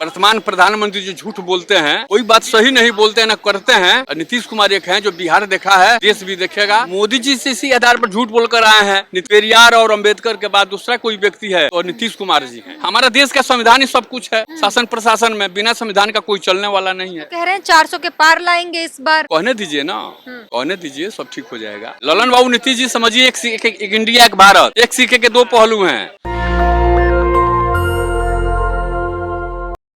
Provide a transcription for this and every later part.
वर्तमान प्रधानमंत्री जो झूठ बोलते हैं कोई बात सही नहीं बोलते हैं, न करते हैं। नीतीश कुमार एक हैं जो बिहार देखा है, देश भी देखेगा। मोदी जी से इसी आधार पर झूठ बोलकर आए हैं। पेरियार और अंबेडकर के बाद दूसरा कोई व्यक्ति है और नीतीश कुमार जी हैं। हमारा देश का संविधान ही सब कुछ है। शासन प्रशासन में बिना संविधान का कोई चलने वाला नहीं है। कह रहे हैं 400 के पार लाएंगे इस बार। कहने दीजिए ना, कहने दीजिए, सब ठीक हो जाएगा। ललन बाबू नीतीश जी समझिए, एक इंडिया एक भारत, एक सिक्के के दो पहलू हैं।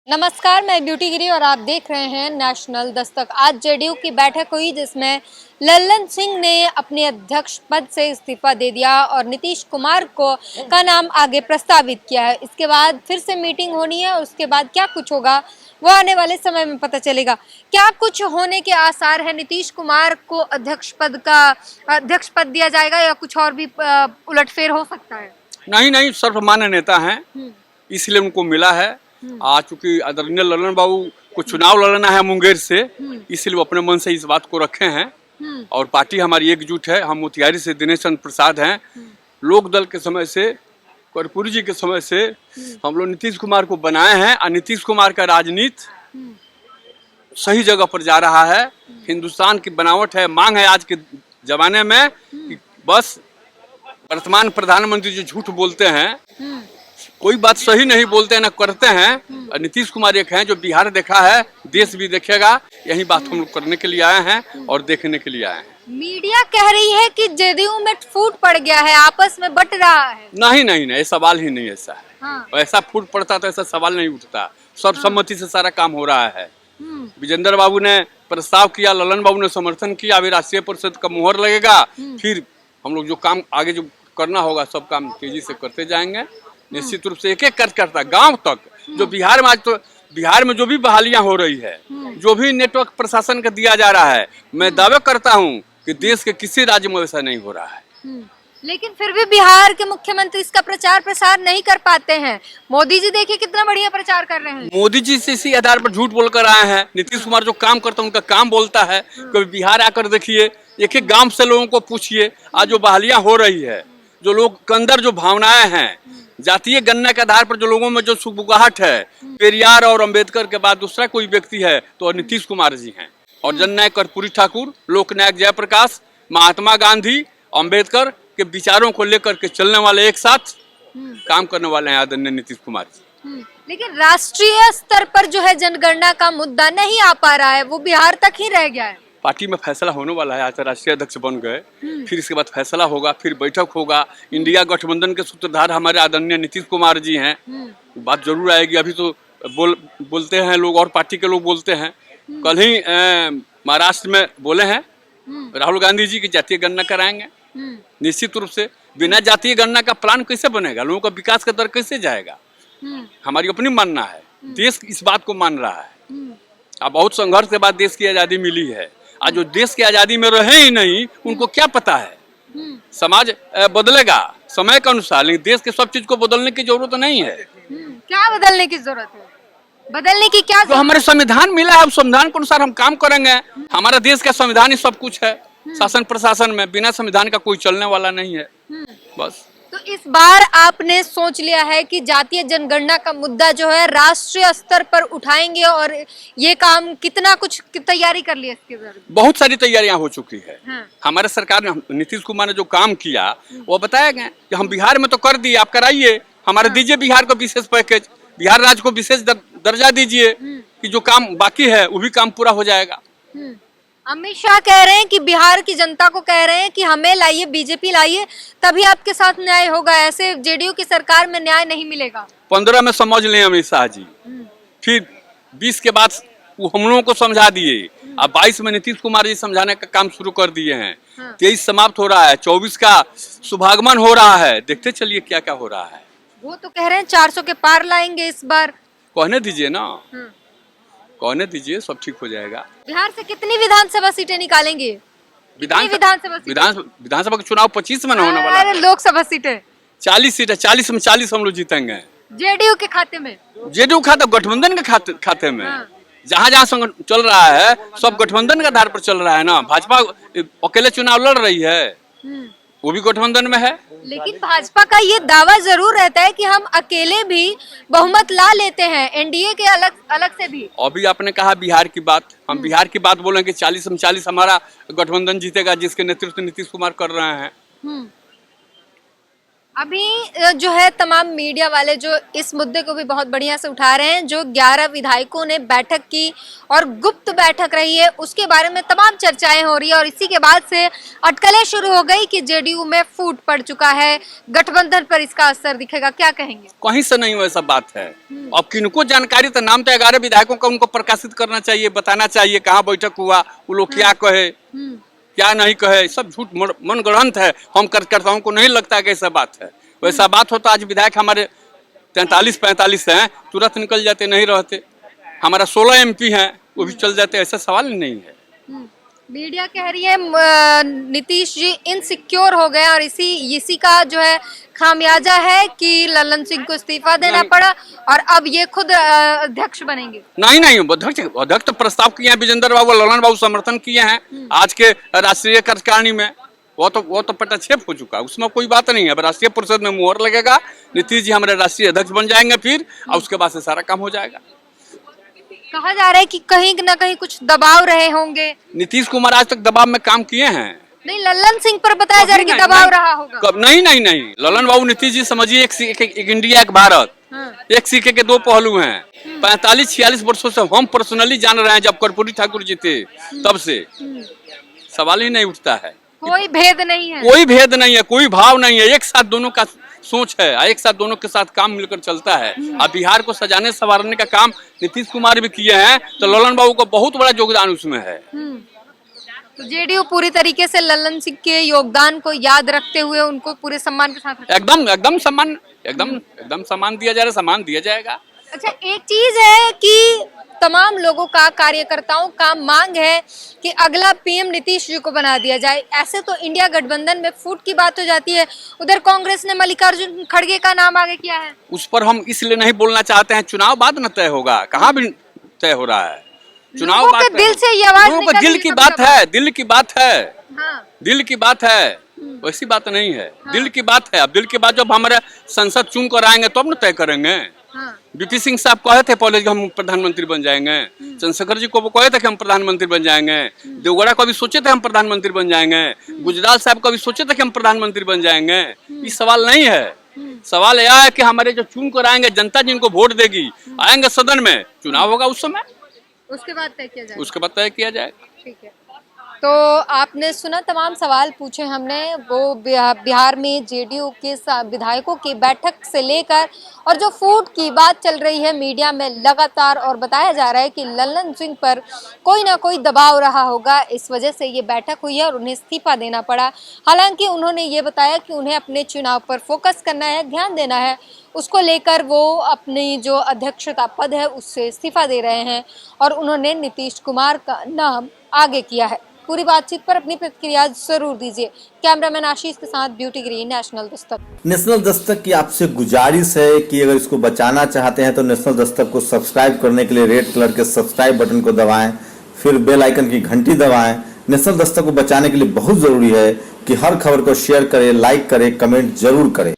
नमस्कार, मैं ब्यूटी गिरी और आप देख रहे हैं नेशनल दस्तक। आज जेडीयू की बैठक हुई जिसमें लल्लन सिंह ने अपने अध्यक्ष पद से इस्तीफा दे दिया और नीतीश कुमार का नाम आगे प्रस्तावित किया है। इसके बाद फिर से मीटिंग होनी है और उसके बाद क्या कुछ होगा वो आने वाले समय में पता चलेगा। क्या कुछ होने के आसार है? नीतीश कुमार को अध्यक्ष पद दिया जाएगा या कुछ और भी उलटफेर हो सकता है? नहीं, सर्वमान्य नेता हैं, इसलिए उनको मिला है। आज चूंकि आदरणीय ललन बाबू को चुनाव लड़ना है मुंगेर से, इसलिए वो अपने मन से इस बात को रखे हैं। और पार्टी हमारी एकजुट है। हम मोतिहारी से दिनेश चंद्र प्रसाद हैं। लोक दल के समय से, कर्पूरी जी के समय से हम लोग नीतीश कुमार को बनाए हैं और नीतीश कुमार का राजनीति सही जगह पर जा रहा है। हिंदुस्तान की बनावट है, मांग है आज के जमाने में कि बस वर्तमान प्रधानमंत्री जो झूठ बोलते हैं कोई बात सही नहीं बोलते हैं, न करते हैं। नीतीश कुमार एक हैं जो बिहार देखा है, देश भी देखेगा। यही बात हम लोग करने के लिए आए हैं और देखने के लिए आए हैं। मीडिया कह रही है कि जेडीयू में फूट पड़ गया है, आपस में बट रहा है। नहीं, सवाल ही नहीं ऐसा है। हाँ। ऐसा फूट पड़ता तो ऐसा सवाल नहीं उठता। सर्वसम्मति से सारा काम हो रहा है। विजेंद्र बाबू ने प्रस्ताव किया, ललन बाबू ने समर्थन किया। अभी राष्ट्रीय परिषद का मुहर लगेगा, फिर हम लोग जो काम आगे जो करना होगा सब काम तेजी से करते जाएंगे। निश्चित रूप से एक एक करता गांव तक जो बिहार में आज तो बिहार में जो भी बहालियां हो रही है, जो भी नेटवर्क प्रशासन का दिया जा रहा है, मैं दावे करता हूं कि देश के किसी राज्य में ऐसा नहीं हो रहा है। लेकिन फिर भी बिहार के मुख्यमंत्री इसका प्रचार प्रसार नहीं कर पाते हैं। मोदी जी देखिए कितना बढ़िया प्रचार कर रहे हैं। मोदी जी से इसी आधार पर झूठ बोलकर आए हैं। नीतीश कुमार जो काम करता है उनका काम बोलता है। कभी बिहार आकर देखिए, एक एक गाँव से लोगों को पूछिए, आज जो बहालियां हो रही है, जो लोग के अंदर जो भावनाएं हैं, जातीय गणना के आधार पर जो लोगों में जो सुगबुगाहट है, पेरियार और अंबेडकर के बाद दूसरा कोई व्यक्ति है तो नीतीश कुमार जी हैं। और जननायक कर्पूरी ठाकुर, लोकनायक जयप्रकाश, महात्मा गांधी, अंबेडकर के विचारों को लेकर के चलने वाले, एक साथ काम करने वाले हैं आदरणीय नीतीश कुमार जी। लेकिन राष्ट्रीय स्तर पर जो है जनगणना का मुद्दा नहीं आ पा रहा है, वो बिहार तक ही रह गया है। पार्टी में फैसला होने वाला है। आज राष्ट्रीय अध्यक्ष बन गए, फिर इसके बाद फैसला होगा, फिर बैठक होगा। इंडिया गठबंधन के सूत्रधार हमारे आदरणीय नीतीश कुमार जी हैं। बात जरूर आएगी। अभी तो बोलते हैं लोग और पार्टी के लोग बोलते हैं। कल ही महाराष्ट्र में बोले हैं राहुल गांधी जी की जातीय गणना कराएंगे। निश्चित रूप से बिना जातीय गणना का प्लान कैसे बनेगा? लोगों का विकास का दर कैसे जाएगा? हमारी अपनी मानना है, देश इस बात को मान रहा है। अब बहुत संघर्ष के बाद देश की आजादी मिली है। आज जो देश की आजादी में रहे ही नहीं, उनको क्या पता है? समाज बदलेगा समय के अनुसार, लेकिन देश के सब चीज को बदलने की जरूरत नहीं है। क्या बदलने की जरूरत है? बदलने की क्या? जो हमारे संविधान मिला है, उस संविधान के अनुसार हम काम करेंगे। हमारा देश का संविधान ही सब कुछ है। शासन प्रशासन में बिना संविधान का कोई चलने वाला नहीं है। बस तो इस बार आपने सोच लिया है कि जातीय जनगणना का मुद्दा जो है राष्ट्रीय स्तर पर उठाएंगे और ये काम कितना कुछ तैयारी कर लिया इसके बारे में? बहुत सारी तैयारियां हो चुकी है। हाँ। हमारे सरकार ने, नीतीश कुमार ने जो काम किया वो बताया गया कि हम बिहार में तो कर दिए, आप कराइए। हमारे दीजिए बिहार को विशेष पैकेज, बिहार राज्य को विशेष दर्जा दीजिए कि जो काम बाकी है वो भी काम पूरा हो जाएगा। अमित शाह कह रहे हैं कि बिहार की जनता को कह रहे हैं कि हमें लाइए, बीजेपी लाइए, तभी आपके साथ न्याय होगा। ऐसे जेडीयू की सरकार में न्याय नहीं मिलेगा। 15 में समझ लें अमित शाह जी, फिर 20 के बाद वो हम लोगों को समझा दिए। अब 22 में नीतीश कुमार जी समझाने का काम शुरू कर दिए हैं। 23 समाप्त हो रहा है, 24 का शुभागमन हो रहा है। देखते चलिए क्या क्या हो रहा है। वो तो कह रहे हैं 400 के पार लाएंगे इस बार। कहने दीजिए ना, कहने दीजिए, सब ठीक हो जाएगा। बिहार से कितनी विधानसभा सीटें निकालेंगे? विधानसभा का चुनाव 25 में होने वाला है। लोकसभा सीटें 40 सीटें, 40 में 40 हम लोग जीतेंगे। जेडीयू के खाते में? जेडीयू खाता गठबंधन के खाते में। जहाँ जहाँ संगठन चल रहा है सब गठबंधन के आधार पर चल रहा है ना। भाजपा अकेले चुनाव लड़ रही है। वो भी गठबंधन में है। लेकिन भाजपा का ये दावा जरूर रहता है कि हम अकेले भी बहुमत ला लेते हैं, एनडीए के अलग अलग से भी। अभी आपने कहा बिहार की बात, हम बिहार की बात बोलेंगे 40 हमारा गठबंधन जीतेगा, जिसके नेतृत्व नीतीश कुमार कर रहे हैं। अभी जो है तमाम मीडिया वाले जो इस मुद्दे को भी बहुत बढ़िया से उठा रहे हैं, जो 11 विधायकों ने बैठक की और गुप्त बैठक रही है उसके बारे में तमाम चर्चाएं हो रही है, और इसी के बाद से अटकलें शुरू हो गई कि जेडीयू में फूट पड़ चुका है, गठबंधन पर इसका असर दिखेगा। क्या कहेंगे? कहीं से नहीं वैसा बात है। अब किनको जानकारी, तो नाम तो 11 विधायकों का उनको प्रकाशित करना चाहिए, बताना चाहिए कहाँ बैठक हुआ, वो लोग क्या कहे क्या नहीं कहे, सब झूठ मन गढ़ंत है। हम कार्यकर्ताओं को नहीं लगता कि ऐसा बात है। वैसा बात होता आज विधायक हमारे 43-45 हैं, तुरंत निकल जाते, नहीं रहते। हमारा 16 एमपी हैं, वो भी चल जाते, ऐसा सवाल ही नहीं है। मीडिया कह रही है नीतीश जी इनसिक्योर हो गए और इसी का जो है खामियाजा है कि लल्लन सिंह को इस्तीफा देना पड़ा और अब ये खुद अध्यक्ष बनेंगे। नहीं, अध्यक्ष तो प्रस्ताव किए हैं विजेंद्र बाबू, ललन बाबू समर्थन किए हैं आज के राष्ट्रीय कार्यकारिणी में। वो तो पटाक्षेप हो चुका है, उसमें कोई बात नहीं है। अब राष्ट्रीय परिषद में मुहर लगेगा, नीतीश जी हमारे राष्ट्रीय अध्यक्ष बन जाएंगे फिर, और उसके बाद से सारा काम हो जाएगा। कहा जा रहा है कि कहीं न कहीं कुछ दबाव रहे होंगे। नीतीश कुमार आज तक दबाव में काम किए हैं। नहीं, लल्लन सिंह पर बताया जा रहा है कि दबाव रहा होगा। कब? नहीं, ललन बाबू नीतीश जी समझिए एक इंडिया एक भारत, एक सिक्के के दो पहलू हैं। 45-46 वर्षों से हम पर्सनली जान रहे हैं, जब कर्पूरी ठाकुर जी थे तब से सवाल ही नहीं उठता है। कोई भेद नहीं है, कोई भेद नहीं है, कोई भाव नहीं है, एक साथ दोनों का सोच है, एक साथ दोनों के साथ काम मिलकर चलता है। अब बिहार को सजाने संवारने का काम नीतीश कुमार भी किए हैं, तो ललन बाबू का बहुत बड़ा योगदान उसमें है। तो जेडीयू पूरी तरीके से लल्लन सिंह के योगदान को याद रखते हुए उनको पूरे सम्मान के साथ एकदम सम्मान दिया जा रहा है, सम्मान दिया जाएगा। अच्छा, एक चीज है कि तमाम लोगों का, कार्यकर्ताओं का मांग है कि अगला पीएम नीतीश जी को बना दिया जाए। ऐसे तो इंडिया गठबंधन में फूट की बात हो जाती है, उधर कांग्रेस ने मल्लिकार्जुन खड़गे का नाम आगे किया है। उस पर हम इसलिए नहीं बोलना चाहते हैं, चुनाव बाद न तय होगा, कहाँ भी तय हो रहा है चुनाव बाद। दिल से ये आवाज लोगों का दिल की बात है, दिल की बात है, दिल की बात है, वैसी बात नहीं है, दिल की बात है। अब दिल की बात जब हमारे संसद चुन कर आएंगे तब न तय करेंगे। बीपी सिंह साहब कहे थे पहले कि हम प्रधानमंत्री बन जाएंगे, चंद्रशेखर जी को कहे थे कि हम प्रधानमंत्री बन जाएंगे, देवगौड़ा को भी सोचे थे हम प्रधानमंत्री बन जाएंगे, गुजराल साहब को भी सोचे थे कि हम प्रधानमंत्री बन जाएंगे। ये सवाल नहीं है, सवाल यह है कि हमारे जो चुन कर आएंगे, जनता जिनको वोट देगी, आएंगे सदन में, चुनाव होगा उस समय, उसके बाद तय किया जाएगा। ठीक है, तो आपने सुना तमाम सवाल पूछे हमने, वो बिहार में जेडीयू के विधायकों की बैठक से लेकर और जो फूट की बात चल रही है मीडिया में लगातार, और बताया जा रहा है कि लल्लन सिंह पर कोई ना कोई दबाव रहा होगा, इस वजह से ये बैठक हुई है और उन्हें इस्तीफा देना पड़ा। हालांकि उन्होंने ये बताया कि उन्हें अपने चुनाव पर फोकस करना है, ध्यान देना है, उसको लेकर वो अपनी जो अध्यक्षता पद है उससे इस्तीफा दे रहे हैं और उन्होंने नीतीश कुमार का नाम आगे किया है। पूरी बातचीत पर अपनी प्रतिक्रिया जरूर दीजिए। कैमरामैन आशीष के साथ beauty green, national Dastak. National Dastak की आपसे गुजारिश है कि अगर इसको बचाना चाहते हैं तो नेशनल दस्तक को सब्सक्राइब करने के लिए रेड कलर के सब्सक्राइब बटन को दबाएं, फिर बेल आइकन की घंटी दबाएं। नेशनल दस्तक को बचाने के लिए बहुत जरूरी है कि हर खबर को शेयर करें, लाइक करें, कमेंट जरूर करें।